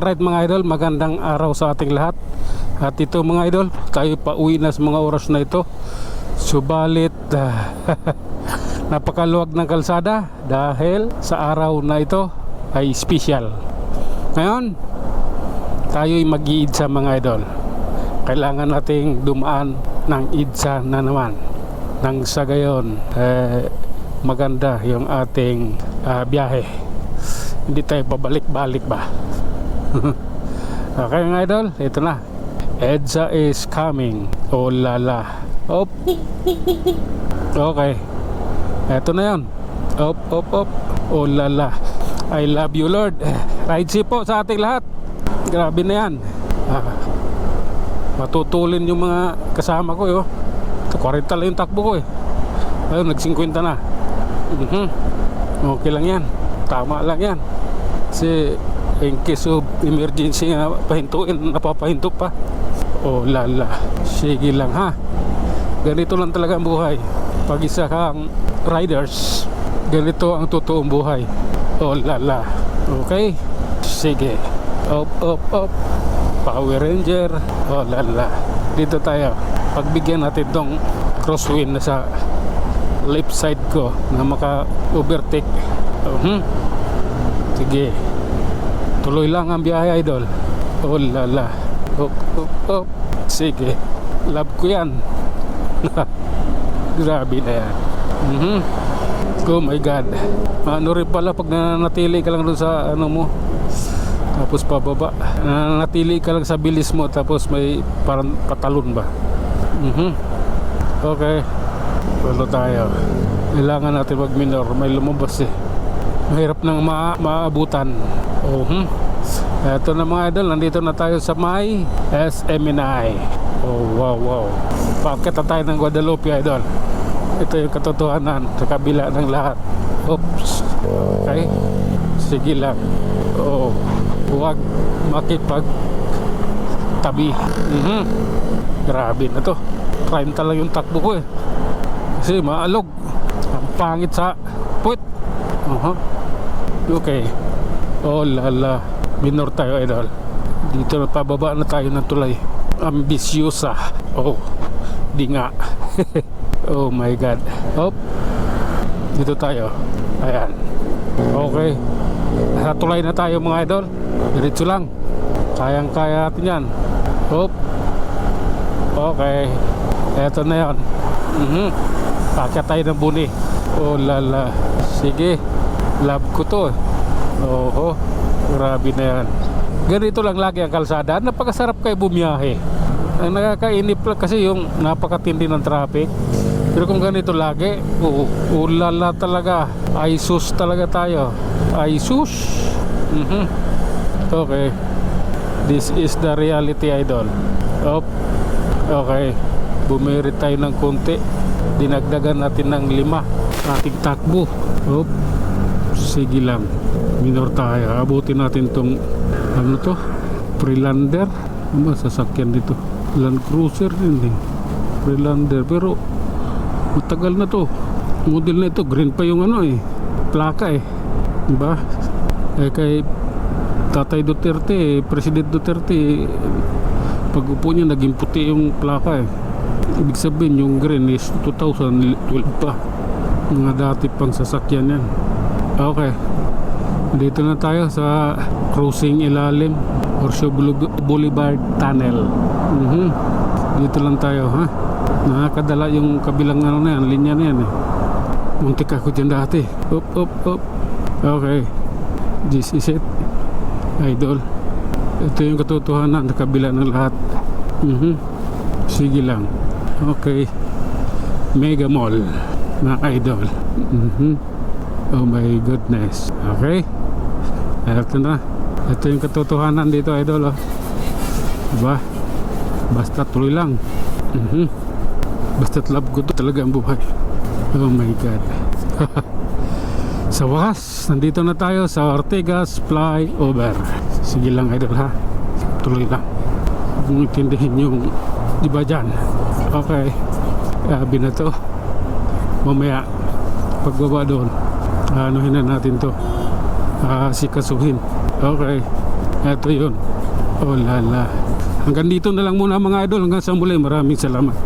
Alright mga idol, magandang araw sa ating lahat. At ito mga idol, tayo pa uwi na sa mga oras na ito. Subalit napakaluwag ng kalsada dahil sa araw na ito ay special. Ngayon, tayo'y mag-iidsa mga idol. Kailangan nating dumaan ng idsa na naman. Nang sa gayon, maganda yung ating biyahe. Hindi tayo pabalik-balik ba? Okay mga idol, ito na. EDSA is coming. Oh lala. Op. Okay. Ito na yun. Op, op, op. Oh lala. I love you Lord. Ride safe po sa ating lahat. Grabe na yan. Matutulin yung mga kasama ko. 40 lang yung takbo ko ayun, nag-50 na. Okay lang yan. Tama lang yan. Kasi in case of emergency nga pahintuin, napapahinto pa. Oh lala. Sige lang ha. Ganito lang talaga ang buhay. Pag isa kang riders, ganito ang totoong buhay. Oh lala. Okay. Sige. Up, up, up. Power Ranger. Oh lala. Dito tayo. Pagbigyan natin tong crosswind na sa left side ko na maka-overtake. Sige. Tuloy lang ang biyahe idol. Oh lala. Op, op, op. Sige. Love ko yan. Grabe na yan. Oh my God. Ano rin pala pag nanatili ka lang doon sa ano mo, tapos pababa, nanatili ka lang sa bilis mo, tapos may parang patalon ba. Okay. Wala tayo. Kailangan natin mag-minor. May lumabas mahirap nang maabutan. Eto na mga idol, nandito na tayo sa may SMNI. Oh wow wow. Paakit na tayo ng Guadalupe idol. Ito yung katotohanan sa kabila ng lahat. Oops. Okay. Sige lang. Huwag makipag tabi. Grabe na to. Prime talaga yung takbo ko kasi maalog. Ang pangit sa puwit. Okay. Oh lala. Minor tayo idol. Dito na pababa na tayo ng tulay. Ambisyosa. Oh. Di nga. Oh my God. Hop. Dito tayo. Ayan. Okay. Sa tulay na tayo mga idol. Diretso lang. Kayang-kaya natin yan. Hop. Okay. Eto na yan. Pakyat tayo ng buni. Oh lala. Sige. Love ko to. Grabe na yan. Ganito lang lagi ang kalsada. Napakasarap kayo bumiyahe. Ang nakakainip lang kasi yung napakatindi ng traffic. Pero kung ganito lagi, ulala talaga. Ay sus talaga tayo. Ay sus. Okay. This is the reality idol. Okay. Bumirit tayo ng konti. Dinagdagan natin ng 5 ating takbo. Sige lang. Minor tayo. Abutin natin tong ano to? Freelander. Sasakyan dito. Land Cruiser din Freelander. Pero matagal na to. Model na ito. Green pa yung ano plaka diba? Kay Tatay Duterte, President Duterte, pag upo niya naging puti yung plaka Ibig sabihin yung green is 2012 pa. Mga dati pang sasakyan yan. Okay. Dito na tayo sa crossing ilalim Horseshoe Boulevard Tunnel. Dito lang tayo nakakadala yung kabilang ano na yan, linya na yan muntik ako dyan dati. Up. Okay. This is it idol. Ito yung katotohanan sa kabila ng lahat. Sige lang. Okay. Mega Mall na idol. Oh my goodness. Okay. Ito na. Ito yung katotohanan dito idol diba? Basta tuloy lang. Basta't love ko to talaga ang buhay. Oh my God. Sa wakas, nandito na tayo sa Ortigas Flyover. Sige lang idol tuloy lang. Kung intindihin yung diba dyan. Okay. Grabe na to. Mamaya pagbaba doon anuhin na natin to. Sikasuhin. Okay. Ito yun. Oh lala. Hanggang dito na lang muna mga idol. Hanggang sa muli. Maraming salamat.